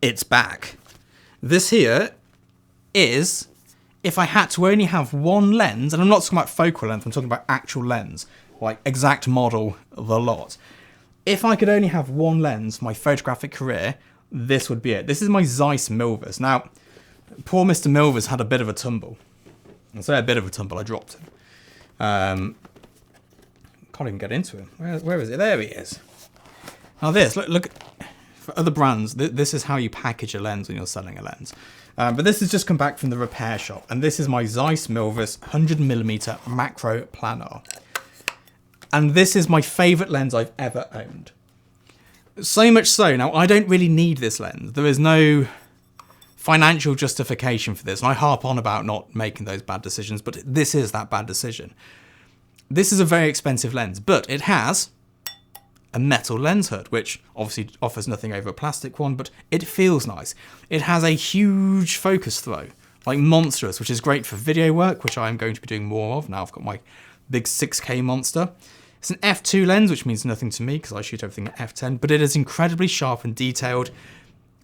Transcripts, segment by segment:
it's back. This here is, if I had to only have one lens, and I'm not talking about focal length, I'm talking about actual lens, like exact model of the lot. If I could only have one lens for my photographic career, this would be it. This is my Zeiss Milvus. Now, poor Mr. Milvus had a bit of a tumble. I say a bit of a tumble, I dropped him. Can't even get into him. Where is it? There he is. Now this, look, for other brands, this is how you package a lens when you're selling a lens. But this has just come back from the repair shop, and this is my Zeiss Milvus 100mm macro planar. And this is my favourite lens I've ever owned. So much so, now I don't really need this lens. There is no financial justification for this, and I harp on about not making those bad decisions, but this is that bad decision. This is a very expensive lens, but it has a metal lens hood, which obviously offers nothing over a plastic one, but it feels nice. It has a huge focus throw, like monstrous, which is great for video work, which I'm going to be doing more of now I've got my big 6K monster. It's an f2 lens, which means nothing to me because I shoot everything at f10, but it is incredibly sharp and detailed.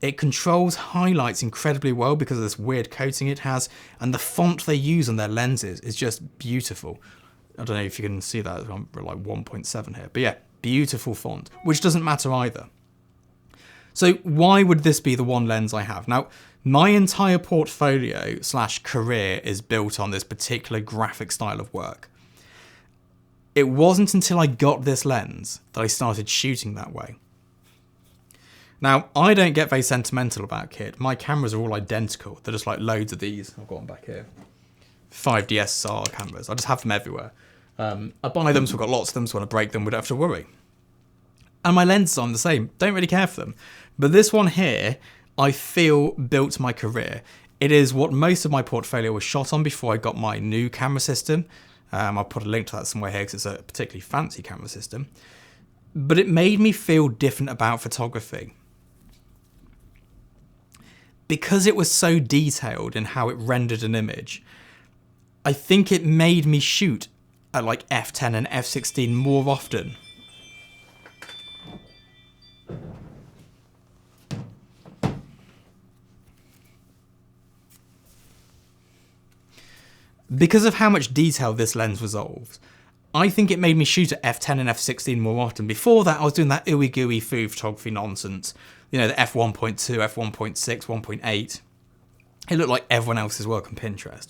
It controls highlights incredibly well because of this weird coating it has, and the font they use on their lenses is just beautiful. I don't know if you can see that, I'm like 1.7 here, but yeah, beautiful font, which doesn't matter either. So why would this be the one lens I have? Now, my entire portfolio / career is built on this particular graphic style of work. It wasn't until I got this lens that I started shooting that way. Now, I don't get very sentimental about kit. My cameras are all identical. They're just like loads of these. I've got one back here. 5DSR cameras. I just have them everywhere. I buy them, so I've got lots of them, so when I break them, we don't have to worry. And my lenses are the same. Don't really care for them. But this one here, I feel built my career. It is what most of my portfolio was shot on before I got my new camera system. I'll put a link to that somewhere here because it's a particularly fancy camera system. But it made me feel different about photography. Because it was so detailed in how it rendered an image, I think it made me shoot at like f10 and f16 more often. Because of how much detail this lens resolves, I think it made me shoot at f10 and f16 more often. Before that, I was doing that ooey gooey food photography nonsense. You know, the f1.2, f1.6, 1.8. It looked like everyone else's work on Pinterest.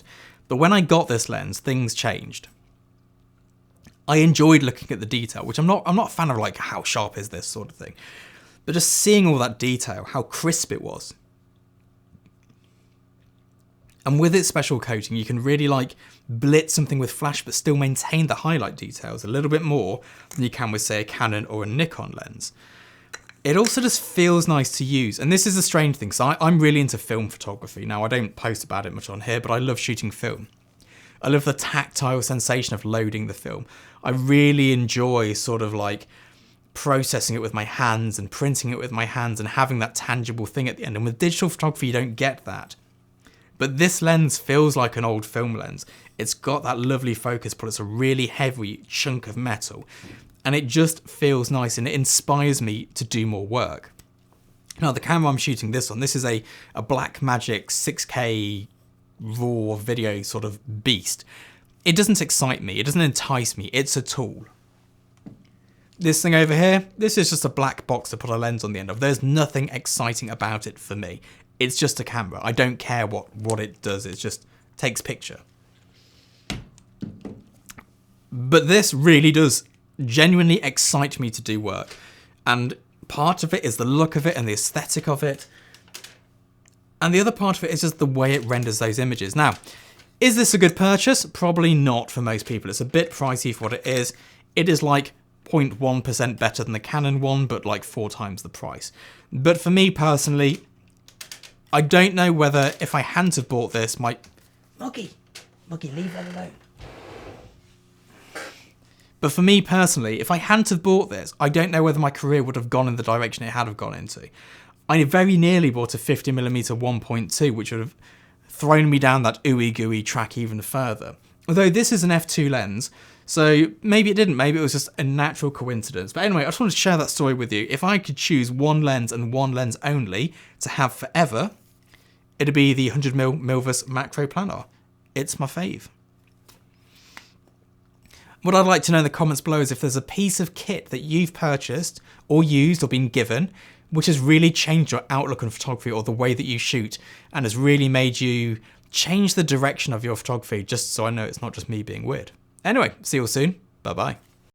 But when I got this lens, things changed. I enjoyed looking at the detail, which I'm not a fan of, like, how sharp is this sort of thing. But just seeing all that detail, how crisp it was. And with its special coating, you can really like blitz something with flash, but still maintain the highlight details a little bit more than you can with, say, a Canon or a Nikon lens. It also just feels nice to use. And this is a strange thing, because I'm really into film photography. Now, I don't post about it much on here, but I love shooting film. I love the tactile sensation of loading the film. I really enjoy sort of like processing it with my hands and printing it with my hands and having that tangible thing at the end. And with digital photography, you don't get that. But this lens feels like an old film lens. It's got that lovely focus, but it's a really heavy chunk of metal. And it just feels nice, and it inspires me to do more work. Now, the camera I'm shooting this on, this is a Blackmagic 6K raw video sort of beast. It doesn't excite me. It doesn't entice me. It's a tool. This thing over here, this is just a black box to put a lens on the end of. There's nothing exciting about it for me. It's just a camera. I don't care what it does. It just takes picture. But this really does genuinely excite me to do work. And part of it is the look of it and the aesthetic of it. And the other part of it is just the way it renders those images. Now, is this a good purchase? Probably not for most people. It's a bit pricey for what it is. It is like 0.1% better than the Canon one, but like 4 times the price. But for me personally, I don't know whether if I hadn't have bought this, Muggy, leave that alone. But for me personally, if I hadn't have bought this, I don't know whether my career would have gone in the direction it had have gone into. I very nearly bought a 50mm 1.2, which would have thrown me down that ooey gooey track even further. Although this is an f2 lens, so maybe it didn't, maybe it was just a natural coincidence. But anyway, I just wanted to share that story with you. If I could choose one lens and one lens only to have forever, it'd be the 100mm Milvus Macro Planar. It's my fave. What I'd like to know in the comments below is if there's a piece of kit that you've purchased or used or been given which has really changed your outlook on photography or the way that you shoot and has really made you change the direction of your photography, just so I know it's not just me being weird. Anyway, see you all soon. Bye-bye.